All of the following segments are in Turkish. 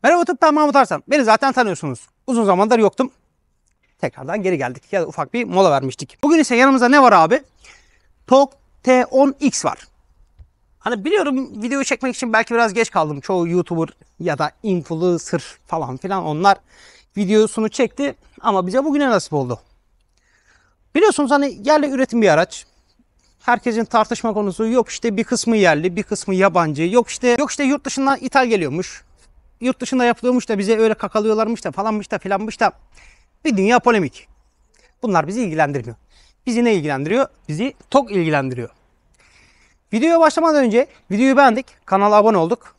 Merhaba tıp, ben Mahmut Arslan. Beni zaten tanıyorsunuz. Uzun zamandır yoktum. Tekrardan geri geldik. Ya da ufak bir mola vermiştik. Bugün ise yanımızda ne var abi? TOG T10X var. Hani biliyorum, videoyu çekmek için belki biraz geç kaldım. Çoğu YouTuber ya da influencer falan filan onlar videosunu çekti. Ama bize bugüne nasip oldu. Biliyorsunuz hani yerli üretim bir araç. Herkesin tartışma konusu, yok işte bir kısmı yerli, bir kısmı yabancı, yok işte yurt dışından ithal geliyormuş. Yurt dışında yapılıyormuş da bize öyle kakalıyorlarmış da falanmış da filanmış da bir dünya polemik. Bunlar bizi ilgilendirmiyor. Bizi ne ilgilendiriyor? Bizi TOG ilgilendiriyor. Videoya başlamadan önce videoyu beğendik, kanala abone olduk.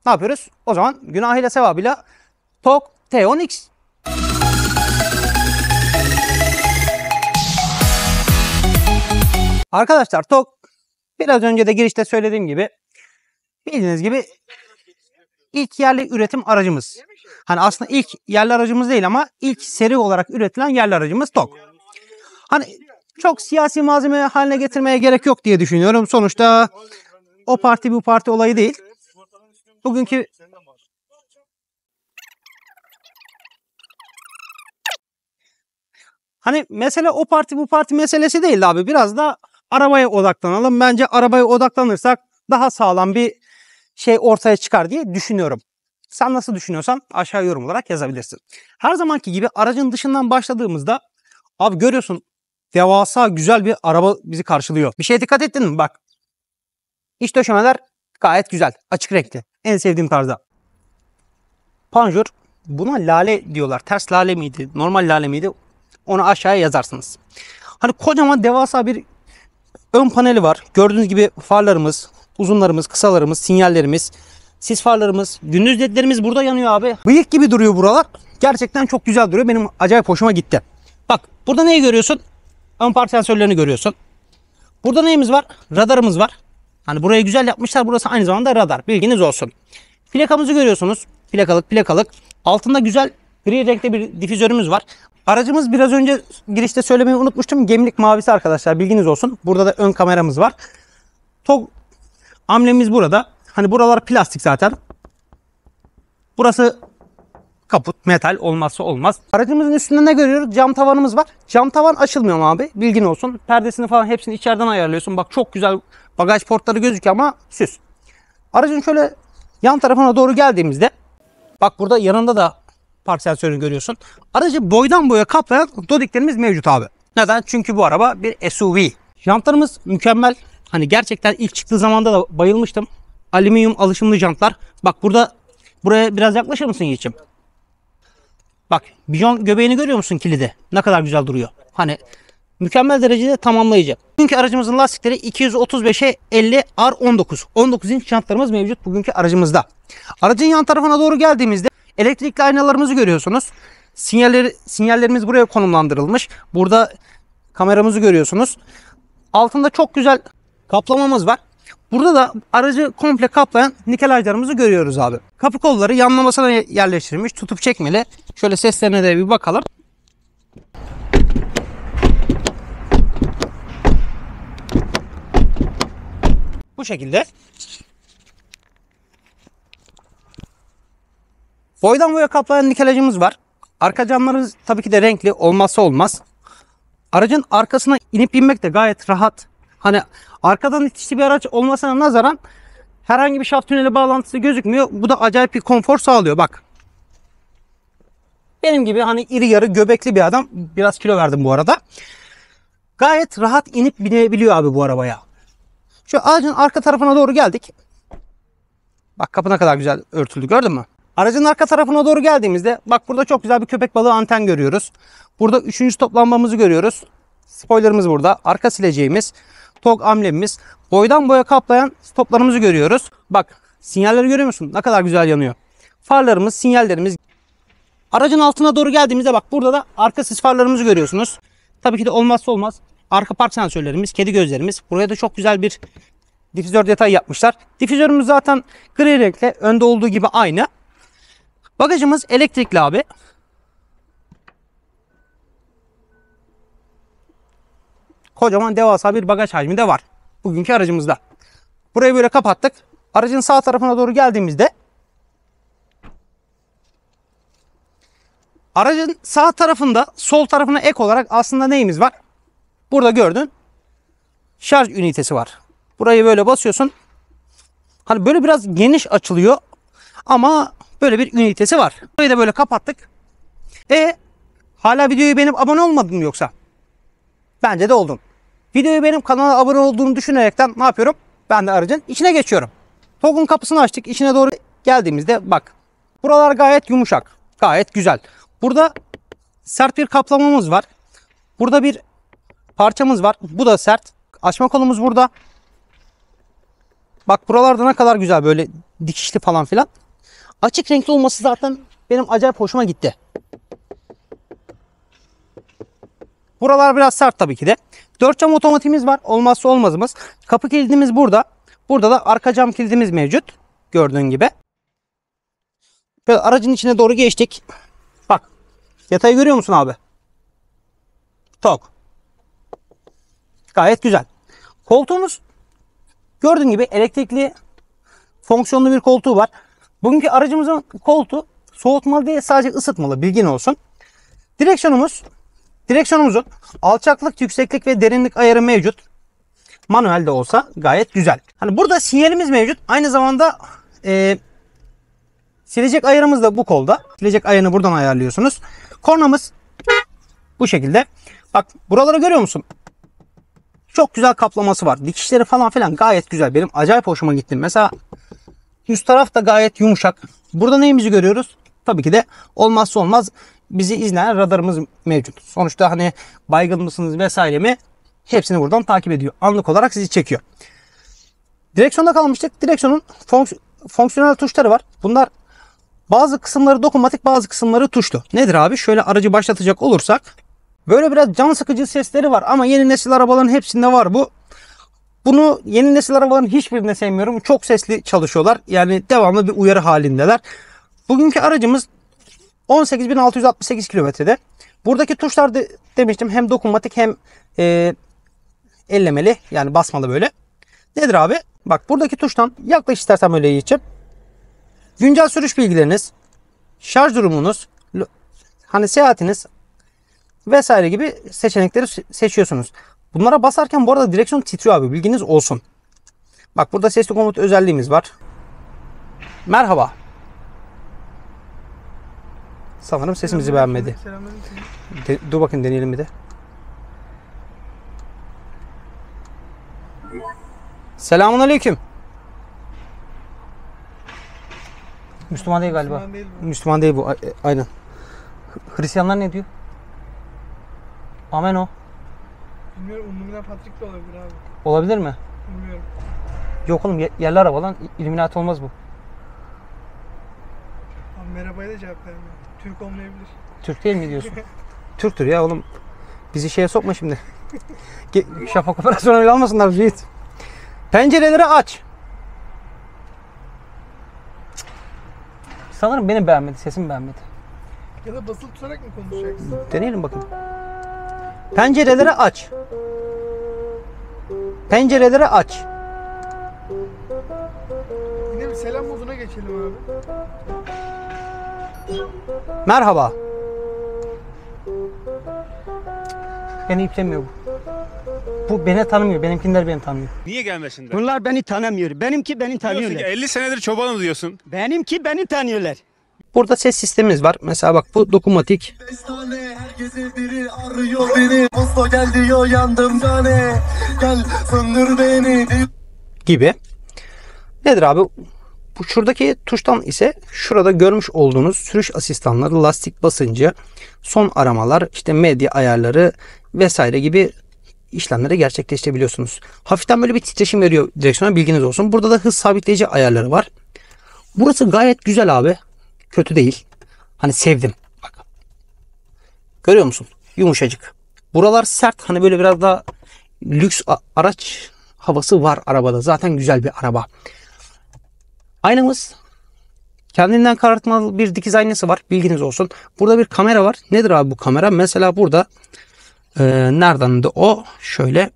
Ne yapıyoruz? O zaman günahıyla sevabıyla TOG T10X. Arkadaşlar TOG, biraz önce de girişte söylediğim gibi, bildiğiniz gibi ilk yerli üretim aracımız. Hani aslında ilk yerli aracımız değil ama ilk seri olarak üretilen yerli aracımız TOG. Hani çok siyasi malzeme haline getirmeye gerek yok diye düşünüyorum. Sonuçta o parti bu parti olayı değil. Bugünkü hani mesele o parti bu parti meselesi değil abi. Biraz da arabaya odaklanalım. Bence arabaya odaklanırsak daha sağlam bir şey ortaya çıkar diye düşünüyorum. Sen nasıl düşünüyorsan aşağı yorum olarak yazabilirsin. Her zamanki gibi aracın dışından başladığımızda abi görüyorsun, devasa güzel bir araba bizi karşılıyor. Bir şeye dikkat ettin mi? Bak. İç döşemeler gayet güzel. Açık renkli. En sevdiğim tarzda. Panjur. Buna lale diyorlar. Ters lale miydi? Normal lale miydi? Onu aşağıya yazarsınız. Hani kocaman devasa bir ön paneli var. Gördüğünüz gibi farlarımız, uzunlarımız, kısalarımız, sinyallerimiz, sis farlarımız, gündüz ledlerimiz burada yanıyor abi. Bıyık gibi duruyor buralar. Gerçekten çok güzel duruyor. Benim acayip hoşuma gitti. Bak burada neyi görüyorsun? Ön park sensörlerini görüyorsun. Burada neyimiz var? Radarımız var. Hani burayı güzel yapmışlar. Burası aynı zamanda radar. Bilginiz olsun. Plakamızı görüyorsunuz. Plakalık. Altında güzel gri renkte bir difüzörümüz var. Aracımız, biraz önce girişte söylemeyi unutmuştum, gemlik mavisi arkadaşlar. Bilginiz olsun. Burada da ön kameramız var. TOG amblemimiz burada. Hani buralar plastik zaten. Burası kaput, metal, olmazsa olmaz. Aracımızın üstünde ne görüyoruz? Cam tavanımız var. Cam tavan açılmıyor mu abi? Bilgin olsun. Perdesini falan hepsini içeriden ayarlıyorsun. Bak çok güzel bagaj portları gözüküyor ama süs. Aracın şöyle yan tarafına doğru geldiğimizde bak burada yanında da park sensörünü görüyorsun. Aracı boydan boya kaplayan dodiklerimiz mevcut abi. Neden? Çünkü bu araba bir SUV. Jantlarımız mükemmel. Hani gerçekten ilk çıktığı zamanda da bayılmıştım. Alüminyum alışımlı jantlar. Bak buraya biraz yaklaşır mısın Yiğit'ciğim? Bak bijon göbeğini görüyor musun kilidi? Ne kadar güzel duruyor. Hani mükemmel derecede tamamlayıcı. Bugünkü aracımızın lastikleri 235'e 50 R19. 19 inç jantlarımız mevcut bugünkü aracımızda. Aracın yan tarafına doğru geldiğimizde elektrikli aynalarımızı görüyorsunuz. Sinyallerimiz buraya konumlandırılmış. Burada kameramızı görüyorsunuz. Altında çok güzel kaplamamız var. Burada da aracı komple kaplayan nikelajlarımızı görüyoruz abi. Kapı kolları yanlamasına yerleştirilmiş. Tutup çekmeli. Şöyle seslerine de bir bakalım. Bu şekilde. Boydan boya kaplayan nikelajımız var. Arka camlarımız tabii ki de renkli, olmazsa olmaz. Aracın arkasına inip binmek de gayet rahat. Hani arkadan itişli bir araç olmasına nazaran herhangi bir şaft tüneli bağlantısı gözükmüyor. Bu da acayip bir konfor sağlıyor bak. Benim gibi hani iri yarı göbekli bir adam. Biraz kilo verdim bu arada. Gayet rahat inip binebiliyor abi bu arabaya. Şu aracın arka tarafına doğru geldik. Bak kapı ne kadar güzel örtüldü, gördün mü? Aracın arka tarafına doğru geldiğimizde bak burada çok güzel bir köpek balığı anten görüyoruz. Burada 3. stop lambamızı görüyoruz. Spoilerımız burada. Arka sileceğimiz, TOG amblemimiz, boydan boya kaplayan stoplarımızı görüyoruz. Bak sinyalleri görüyor musun? Ne kadar güzel yanıyor. Farlarımız, sinyallerimiz. Aracın altına doğru geldiğimizde bak burada da arka sis farlarımızı görüyorsunuz. Tabii ki de olmazsa olmaz arka park sensörlerimiz, kedi gözlerimiz. Buraya da çok güzel bir difüzör detayı yapmışlar. Difüzörümüz zaten gri renkle, önde olduğu gibi aynı. Bagajımız elektrikli abi. Kocaman devasa bir bagaj hacmi de var bugünkü aracımızda. Burayı böyle kapattık. Aracın sağ tarafına doğru geldiğimizde Aracın sağ tarafında sol tarafına ek olarak aslında neyimiz var? Burada gördün. Şarj ünitesi var. Burayı böyle basıyorsun. Hani böyle biraz geniş açılıyor. Ama böyle bir ünitesi var. Burayı da böyle kapattık. Hala videoyu beğenip abone olmadın mı yoksa? Bence de oldun. Videoyu benim kanala abone olduğunu düşünerekten ne yapıyorum? Ben de aracın içine geçiyorum. TOGG'un kapısını açtık. İçine doğru geldiğimizde bak. Buralar gayet yumuşak. Gayet güzel. Burada sert bir kaplamamız var. Burada bir parçamız var. Bu da sert. Açma kolumuz burada. Bak buralarda ne kadar güzel böyle dikişli falan filan. Açık renkli olması zaten benim acayip hoşuma gitti. Buralar biraz sert tabii ki de. 4 cam otomatiğimiz var. Olmazsa olmazımız. Kapı kilidimiz burada. Burada da arka cam kilidimiz mevcut. Gördüğün gibi. Böyle aracın içine doğru geçtik. Bak. Yatayı görüyor musun abi? TOGG. Gayet güzel. Koltuğumuz gördüğün gibi elektrikli fonksiyonlu bir koltuğu var. Bugünkü aracımızın koltuğu soğutmalı değil, sadece ısıtmalı, bilgin olsun. Direksiyonumuzun alçaklık, yükseklik ve derinlik ayarı mevcut. Manuel de olsa gayet güzel. Hani burada sinyalimiz mevcut. Aynı zamanda silecek ayarımız da bu kolda. Silecek ayarını buradan ayarlıyorsunuz. Kornamız bu şekilde. Bak buraları görüyor musun? Çok güzel kaplaması var. Dikişleri falan filan gayet güzel. Benim acayip hoşuma gitti. Mesela üst taraf da gayet yumuşak. Burada neyimizi görüyoruz? Tabii ki de olmazsa olmaz bizi izleyen radarımız mevcut. Sonuçta hani baygın mısınız vesaire mi? Hepsini buradan takip ediyor. Anlık olarak sizi çekiyor. Direksiyonda kalmıştık. Direksiyonun fonksiyonel tuşları var. Bunlar bazı kısımları dokunmatik, bazı kısımları tuşlu. Nedir abi? Şöyle aracı başlatacak olursak böyle biraz can sıkıcı sesleri var ama yeni nesil arabaların hepsinde var bu. Bunu yeni nesil arabaların hiçbirine sevmiyorum. Çok sesli çalışıyorlar. Yani devamlı bir uyarı halindeler. Bugünkü aracımız 18.668 kilometrede. Buradaki tuşlar demiştim hem dokunmatik hem ellemeli, yani basmalı böyle. Nedir abi? Bak buradaki tuştan yaklaş istersen böyle geçeceğim. Güncel sürüş bilgileriniz, şarj durumunuz, hani seyahatiniz vesaire gibi seçenekleri seçiyorsunuz. Bunlara basarken bu arada direksiyon titriyor abi, bilginiz olsun. Bak burada sesli komut özelliğimiz var. Merhaba. Sanırım sesimizi beğenmedi. Dur bakın deneyelim bir de. Selamun aleyküm. Müslüman değil galiba. Müslüman değil bu. Aynen. Hristiyanlar ne diyor? Amen o. Bilmiyorum, Illuminati Patrick de olabilir abi. Olabilir mi? Bilmiyorum. Yok oğlum, yerli araba lan. İlluminati olmaz bu. Abi merhabaya da cevap vermiyor. Türk olmayabilir. Türk değil mi diyorsun? Türktür ya oğlum. Bizi şeye sokma şimdi. Şafak operasyonu öyle almasınlar Yiğit. Pencereleri aç. Sanırım beni beğenmedi. Sesimi beğenmedi. Ya da basılı tutarak mı konuşacaksın? Deneyelim bakın. Pencereleri aç. Pencereleri aç. Yine bir selam moduna geçelim abi. Merhaba. Beni iplemiyor bu. Bu beni tanımıyor. Benimkiler beni tanımıyor. Niye gelmesinler? Bunlar beni tanımıyor. Benimki beni Diyorsun ki tanıyorlar. 50 senedir çobanım diyorsun. Benimki beni tanıyorlar. Burada ses sistemimiz var. Mesela bak bu dokunmatik. Herkesin biri arıyor beni. Musto gel diyor, yandım cane. Gel söndür beni. Gibi. Nedir abi? Bu şuradaki tuştan ise şurada görmüş olduğunuz sürüş asistanları, lastik basıncı, son aramalar, işte medya ayarları vesaire gibi işlemleri gerçekleştirebiliyorsunuz. Hafiften böyle bir titreşim veriyor direksiyona, bilginiz olsun. Burada da hız sabitleyici ayarları var. Burası gayet güzel abi. Kötü değil. Hani sevdim. Bak. Görüyor musun? Yumuşacık. Buralar sert. Hani böyle biraz daha lüks araç havası var arabada. Zaten güzel bir araba. Aynamız kendinden karartmalı bir dikiz aynası var. Bilginiz olsun. Burada bir kamera var. Nedir abi bu kamera? Mesela burada nereden de o? Şöyle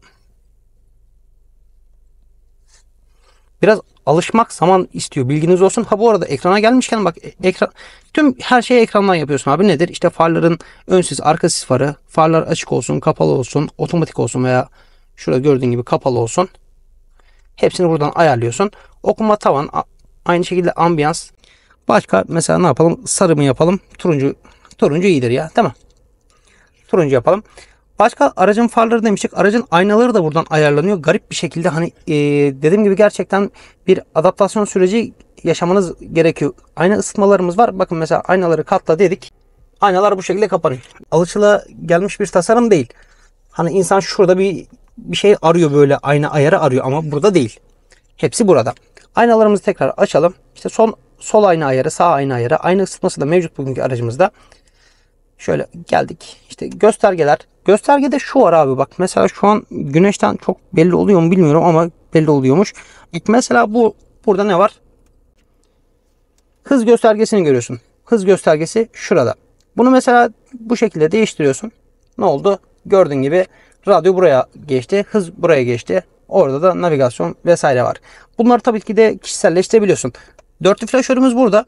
Biraz alışmak zaman istiyor. Bilginiz olsun. Ha bu arada ekrana gelmişken bak ekran, tüm her şeyi ekrandan yapıyorsun abi. Nedir? İşte farların ön sis, arka sis farı, farlar açık olsun, kapalı olsun, otomatik olsun veya şurada gördüğün gibi kapalı olsun. Hepsini buradan ayarlıyorsun. Okuma tavan, aynı şekilde ambiyans. Başka mesela ne yapalım? Sarı mı yapalım? Turuncu iyidir ya, değil mi? Turuncu yapalım. Başka aracın farları demiştik. Aracın aynaları da buradan ayarlanıyor. Garip bir şekilde hani dediğim gibi gerçekten bir adaptasyon süreci yaşamanız gerekiyor. Ayna ısıtmalarımız var. Bakın mesela aynaları katla dedik. Aynalar bu şekilde kapanıyor. Alışıla gelmiş bir tasarım değil. Hani insan şurada bir şey arıyor, böyle ayna ayarı arıyor ama burada değil. Hepsi burada. Aynalarımızı tekrar açalım. İşte sol ayna ayarı, sağ ayna ayarı. Ayna ısıtması da mevcut bugünkü aracımızda. Şöyle geldik. İşte göstergeler. Göstergede şu var abi bak. Mesela şu an güneşten çok belli oluyor mu bilmiyorum ama belli oluyormuş. Mesela burada ne var? Hız göstergesini görüyorsun. Hız göstergesi şurada. Bunu mesela bu şekilde değiştiriyorsun. Ne oldu? Gördüğün gibi radyo buraya geçti. Hız buraya geçti. Orada da navigasyon vesaire var. Bunları tabii ki de kişiselleştirebiliyorsun. Dörtlü flaşörümüz burada.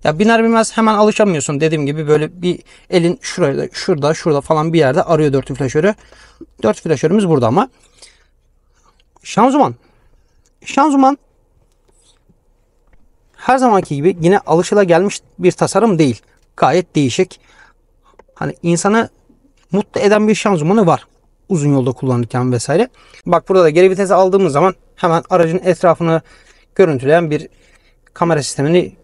Ya biner binmez hemen alışamıyorsun. Dediğim gibi böyle bir elin şurada falan bir yerde arıyor dörtlü flaşörü. Dört flaşörümüz burada ama. Şanzıman her zamanki gibi yine alışılagelmiş bir tasarım değil. Gayet değişik. Hani insanı mutlu eden bir şanzımanı var. Uzun yolda kullanırken vesaire. Bak burada da geri vitese aldığımız zaman hemen aracın etrafını görüntüleyen bir kamera sistemini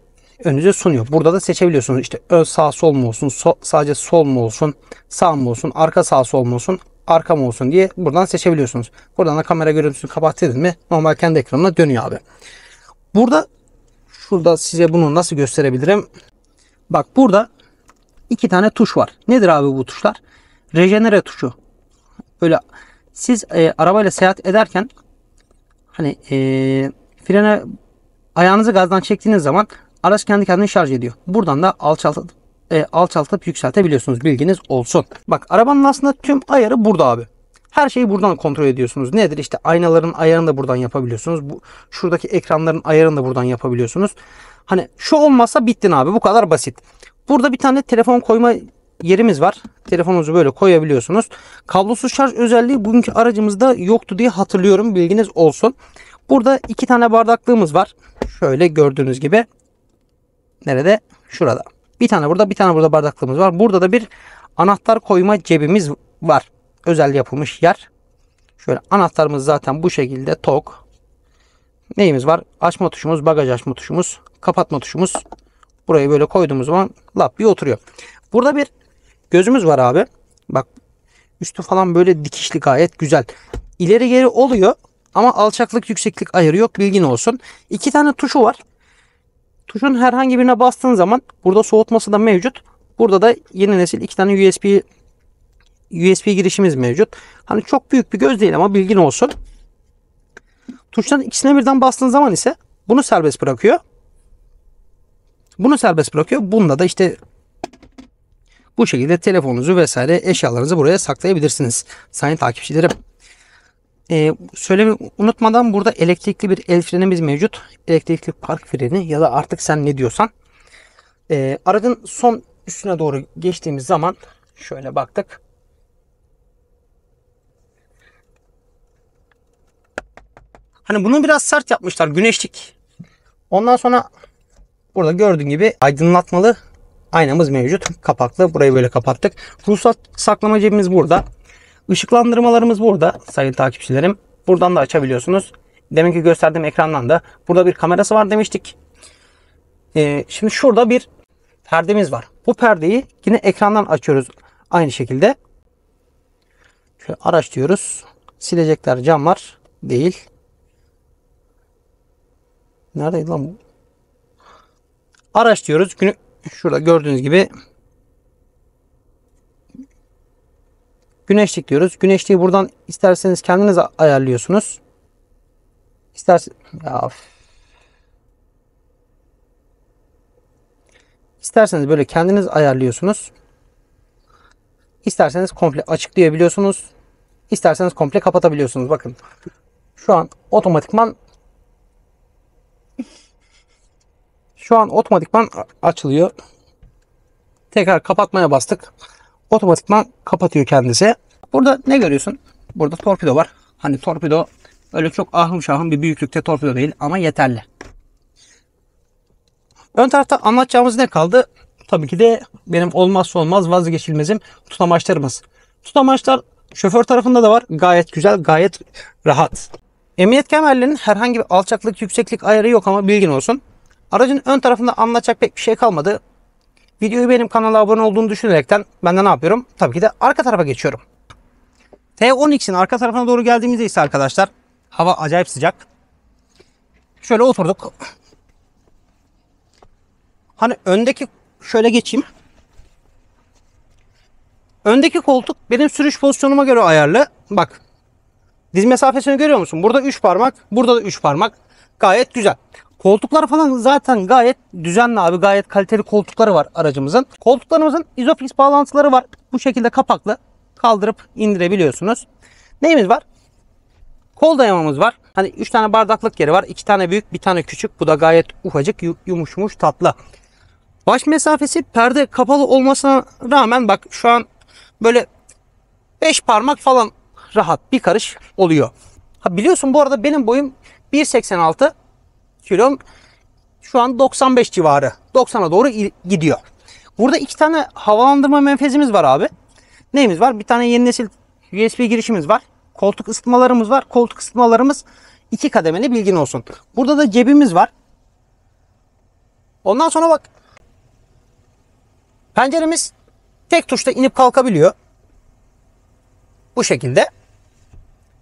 önünüze sunuyor. Burada da seçebiliyorsunuz. İşte ön sağ sol mu olsun, sadece sol mu olsun, sağ mı olsun, arka sağ sol mu olsun, arka mı olsun diye buradan seçebiliyorsunuz. Buradan da kamera görüntüsünü kapattınız mı normal kendi ekranına dönüyor abi. Şurada size bunu nasıl gösterebilirim? Bak burada iki tane tuş var. Nedir abi bu tuşlar? Rejenere tuşu. Böyle siz arabayla seyahat ederken hani frene ayağınızı gazdan çektiğiniz zaman araç kendi kendine şarj ediyor. Buradan da alçaltıp yükseltebiliyorsunuz. Bilginiz olsun. Bak arabanın aslında tüm ayarı burada abi. Her şeyi buradan kontrol ediyorsunuz. Nedir? İşte aynaların ayarını da buradan yapabiliyorsunuz. Şuradaki ekranların ayarını da buradan yapabiliyorsunuz. Hani şu olmazsa bittin abi. Bu kadar basit. Burada bir tane telefon koyma yerimiz var. Telefonunuzu böyle koyabiliyorsunuz. Kablosuz şarj özelliği bugünkü aracımızda yoktu diye hatırlıyorum. Bilginiz olsun. Burada iki tane bardaklığımız var. Şöyle gördüğünüz gibi. Nerede? Şurada. Bir tane burada, bir tane burada bardaklığımız var. Burada da bir anahtar koyma cebimiz var. Özel yapılmış yer. Şöyle anahtarımız zaten bu şekilde tok. Neyimiz var? Açma tuşumuz, bagaj açma tuşumuz, kapatma tuşumuz. Burayı böyle koyduğumuz zaman lap bir oturuyor. Burada bir gözümüz var abi. Bak üstü falan böyle dikişli, gayet güzel. İleri geri oluyor ama alçaklık yükseklik ayarı yok, bilgin olsun. İki tane tuşu var. Tuşun herhangi birine bastığın zaman burada soğutması da mevcut. Burada da yeni nesil iki tane USB girişimiz mevcut. Hani çok büyük bir göz değil ama bilgin olsun. Tuşların ikisine birden bastığın zaman ise bunu serbest bırakıyor. Bunu serbest bırakıyor. Bunda da işte bu şekilde telefonunuzu vesaire eşyalarınızı buraya saklayabilirsiniz. Sayın takipçilerim. Söylemeyi unutmadan burada elektrikli bir el frenimiz mevcut. Elektrikli park freni ya da artık sen ne diyorsan. Aracın son üstüne doğru geçtiğimiz zaman şöyle baktık. Hani bunu biraz sert yapmışlar, güneşlik. Ondan sonra burada gördüğün gibi aydınlatmalı aynamız mevcut. Kapaklı. Burayı böyle kapattık. Ruhsat saklama cebimiz burada. Işıklandırmalarımız burada sayın takipçilerim. Buradan da açabiliyorsunuz. Deminki gösterdiğim ekrandan da. Burada bir kamerası var demiştik. Şimdi şurada bir perdemiz var. Bu perdeyi yine ekrandan açıyoruz. Aynı şekilde. Şöyle araç diyoruz. Silecekler, camlar değil. Neredeydi lan bu? Araç diyoruz. Şurada gördüğünüz gibi güneşlik diyoruz. Güneşliği buradan isterseniz kendiniz ayarlıyorsunuz. İsterseniz böyle kendiniz ayarlıyorsunuz. İsterseniz komple açıklayabiliyorsunuz. İsterseniz komple kapatabiliyorsunuz. Bakın şu an otomatikman Şu an otomatikman açılıyor. Tekrar kapatmaya bastık. Otomatikman kapatıyor kendisi. Burada ne görüyorsun? Burada torpido var. Hani torpido öyle çok ahım şahım bir büyüklükte torpido değil ama yeterli. Ön tarafta anlatacağımız ne kaldı? Tabii ki de benim olmazsa olmaz vazgeçilmezim tutamaçlarımız. Tutamaçlar şoför tarafında da var. Gayet güzel, gayet rahat. Emniyet kemerlerinin herhangi bir alçaklık, yükseklik ayarı yok ama bilgin olsun. Aracın ön tarafında anlatacak pek bir şey kalmadı. Videoyu benim kanala abone olduğunu düşünerekten ben de ne yapıyorum? Tabii ki de arka tarafa geçiyorum. T10X'in arka tarafına doğru geldiğimizde ise arkadaşlar hava acayip sıcak. Şöyle oturduk. Hani öndeki şöyle geçeyim. Öndeki koltuk benim sürüş pozisyonuma göre ayarlı. Bak. Diz mesafesini görüyor musun? Burada 3 parmak, burada da 3 parmak. Gayet güzel. Koltuklar falan zaten gayet düzenli abi. Gayet kaliteli koltukları var aracımızın. Koltuklarımızın Isofix bağlantıları var. Bu şekilde kapaklı. Kaldırıp indirebiliyorsunuz. Neyimiz var? Kol dayamamız var. Hani 3 tane bardaklık yeri var. 2 tane büyük, bir tane küçük. Bu da gayet ufacık, yumuşmuş, tatlı. Baş mesafesi perde kapalı olmasına rağmen bak şu an böyle 5 parmak falan rahat bir karış oluyor. Ha biliyorsun bu arada benim boyum 1.86, kilom şu an 95 civarı. 90'a doğru gidiyor. Burada 2 tane havalandırma menfezimiz var abi. Neyimiz var? Bir tane yeni nesil USB girişimiz var. Koltuk ısıtmalarımız var. Koltuk ısıtmalarımız 2 kademeli, bilgin olsun. Burada da cebimiz var. Ondan sonra bak. Penceremiz tek tuşta inip kalkabiliyor. Bu şekilde.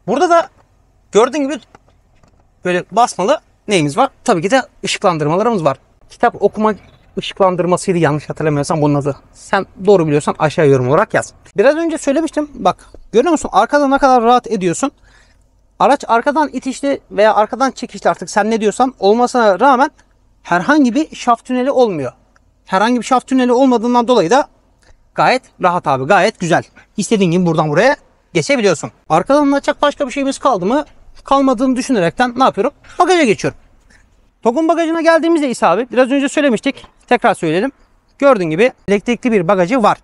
Burada da gördüğün gibi böyle basmalı neyimiz var? Tabii ki de ışıklandırmalarımız var. Kitap okuma ışıklandırmasıydı yanlış hatırlamıyorsam bunun adı. Sen doğru biliyorsan aşağı yorum olarak yaz. Biraz önce söylemiştim. Bak görüyor musun? Arkada ne kadar rahat ediyorsun. Araç arkadan itişli veya arkadan çekişli artık sen ne diyorsan olmasına rağmen herhangi bir şaft tüneli olmuyor. Herhangi bir şaft tüneli olmadığından dolayı da gayet rahat abi. Gayet güzel. İstediğin gibi buradan buraya geçebiliyorsun. Arkadan anlatacak başka bir şeyimiz kaldı mı? Kalmadığını düşünerekten ne yapıyorum? Bagaja geçiyorum. TOG'un bagajına geldiğimizde ise abi biraz önce söylemiştik. Tekrar söyleyelim. Gördüğün gibi elektrikli bir bagajı var.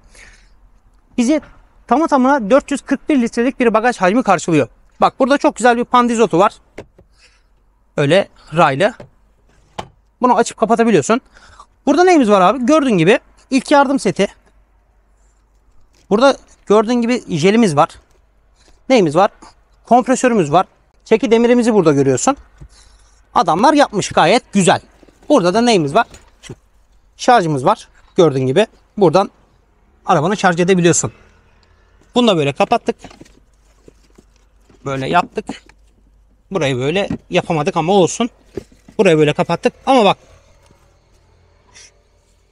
Bizi tamına 441 litrelik bir bagaj hacmi karşılıyor. Bak burada çok güzel bir pandizotu var. Öyle raylı. Bunu açıp kapatabiliyorsun. Burada neyimiz var abi? Gördüğün gibi ilk yardım seti. Burada gördüğün gibi jelimiz var. Neyimiz var? Kompresörümüz var. Çeki demirimizi burada görüyorsun. Adamlar yapmış gayet güzel. Burada da neyimiz var? Şarjımız var. Gördüğün gibi buradan arabanı şarj edebiliyorsun. Bunu da böyle kapattık. Böyle yaptık. Burayı böyle yapamadık ama olsun. Burayı böyle kapattık. Ama bak.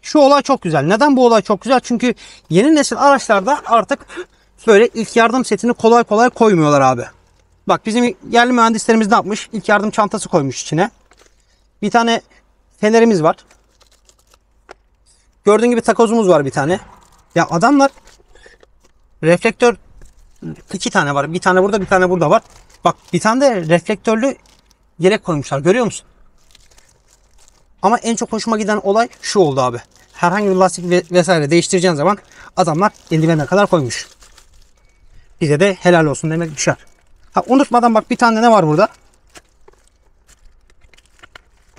Şu olay çok güzel. Neden bu olay çok güzel? Çünkü yeni nesil araçlarda artık böyle ilk yardım setini kolay kolay koymuyorlar abi. Bak bizim yerli mühendislerimiz ne yapmış? İlk yardım çantası koymuş içine. Bir tane fenerimiz var. Gördüğün gibi takozumuz var bir tane. Ya adamlar reflektör 2 tane var. Bir tane burada, bir tane burada var. Bak bir tane de reflektörlü yelek koymuşlar. Görüyor musun? Ama en çok hoşuma giden olay şu oldu abi. Herhangi bir lastik vesaire değiştireceğin zaman adamlar eldivene kadar koymuş. Bize de helal olsun demek düşer. Ha, unutmadan bak bir tane ne var burada?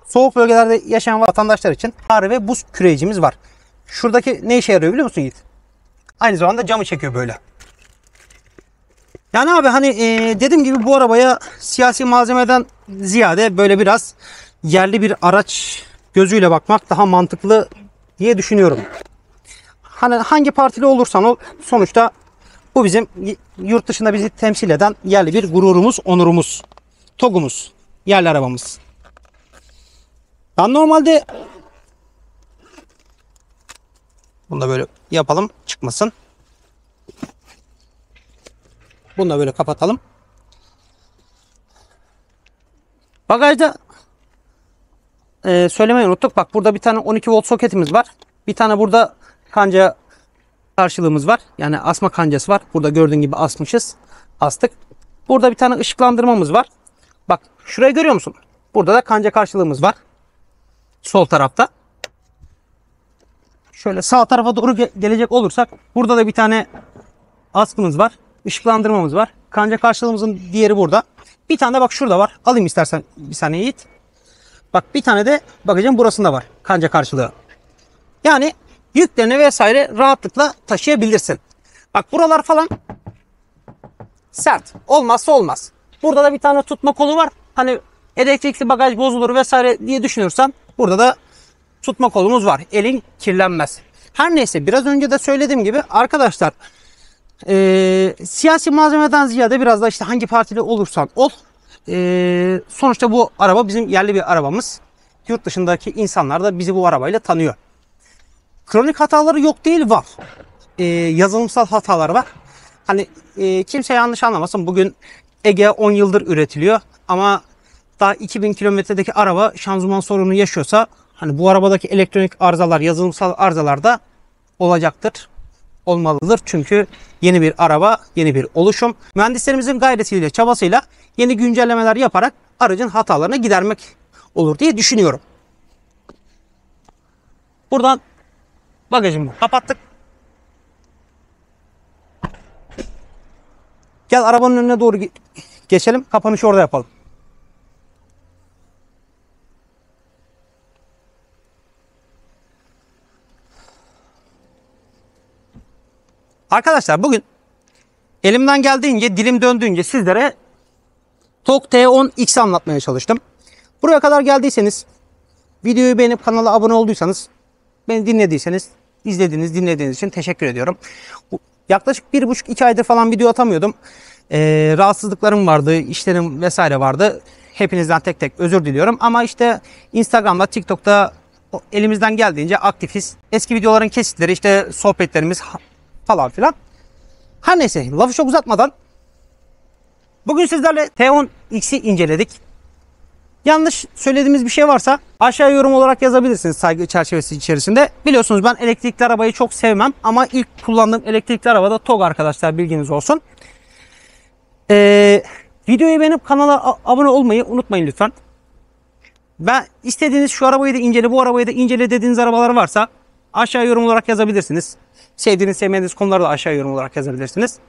Soğuk bölgelerde yaşayan vatandaşlar için kar ve buz küreyicimiz var. Şuradaki ne işe yarıyor biliyor musun Yiğit? Aynı zamanda camı çekiyor böyle. Yani abi hani dediğim gibi bu arabaya siyasi malzemeden ziyade böyle biraz yerli bir araç gözüyle bakmak daha mantıklı diye düşünüyorum. Hani hangi partili olursan ol sonuçta bu bizim yurt dışında bizi temsil eden yerli bir gururumuz, onurumuz. TOG'umuz, yerli arabamız. Ben normalde bunu da böyle yapalım çıkmasın. Bunu da böyle kapatalım. Bagajda söylemeyi unuttuk. Bak burada bir tane 12 volt soketimiz var. Bir tane burada kanca karşılığımız var. Yani asma kancası var. Burada gördüğün gibi asmışız. Astık. Burada bir tane ışıklandırmamız var. Bak şurayı görüyor musun? Burada da kanca karşılığımız var. Sol tarafta. Şöyle sağ tarafa doğru gelecek olursak burada da bir tane askımız var. Işıklandırmamız var. Kanca karşılığımızın diğeri burada. Bir tane de bak şurada var. Alayım istersen bir saniye Yiğit. Bak bir tane de bakacağım burasında var. Kanca karşılığı. Yani yüklerini vesaire rahatlıkla taşıyabilirsin. Bak buralar falan sert. Olmazsa olmaz. Burada da bir tane tutma kolu var. Hani elektrikli bagaj bozulur vesaire diye düşünürsen burada da tutma kolumuz var. Elin kirlenmez. Her neyse biraz önce de söylediğim gibi arkadaşlar siyasi malzemeden ziyade biraz da işte hangi partili olursan ol. Sonuçta bu araba bizim yerli bir arabamız. Yurt dışındaki insanlar da bizi bu arabayla tanıyor. Kronik hataları yok değil, var. Yazılımsal hatalar var. Hani kimse yanlış anlamasın. Bugün Ege 10 yıldır üretiliyor. Ama daha 2000 kilometredeki araba şanzıman sorunu yaşıyorsa hani bu arabadaki elektronik arızalar, yazılımsal arızalar da olacaktır. Olmalıdır. Çünkü yeni bir araba, yeni bir oluşum. Mühendislerimizin gayretiyle, çabasıyla yeni güncellemeler yaparak aracın hatalarını gidermek olur diye düşünüyorum. Buradan bagajımızı kapattık. Gel arabanın önüne doğru geçelim. Kapanışı orada yapalım. Arkadaşlar bugün elimden geldiğince, dilim döndüğünce sizlere TOG T10X anlatmaya çalıştım. Buraya kadar geldiyseniz, videoyu beğenip kanala abone olduysanız, beni dinlediyseniz, dinlediğiniz için teşekkür ediyorum. Yaklaşık 1,5-2 aydır falan video atamıyordum. Rahatsızlıklarım vardı, işlerim vesaire vardı. Hepinizden tek tek özür diliyorum. Ama işte Instagram'da, TikTok'ta elimizden geldiğince aktifiz. Eski videoların kesitleri, işte sohbetlerimiz falan filan. Her neyse, lafı çok uzatmadan bugün sizlerle T10X'i inceledik. Yanlış söylediğimiz bir şey varsa aşağıya yorum olarak yazabilirsiniz saygı çerçevesi içerisinde. Biliyorsunuz ben elektrikli arabayı çok sevmem ama ilk kullandığım elektrikli arabada TOG arkadaşlar, bilginiz olsun. Videoyu beğenip kanala abone olmayı unutmayın lütfen. Ben istediğiniz şu arabayı da incele, bu arabayı da incele dediğiniz arabalar varsa aşağıya yorum olarak yazabilirsiniz. Sevdiğiniz, sevmediğiniz konuları da aşağıya yorum olarak yazabilirsiniz.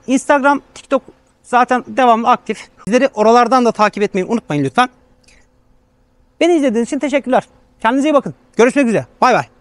Instagram, TikTok zaten devamlı aktif. Sizleri oralardan da takip etmeyi unutmayın lütfen. Beni izlediğiniz için teşekkürler. Kendinize iyi bakın. Görüşmek üzere. Bay bay.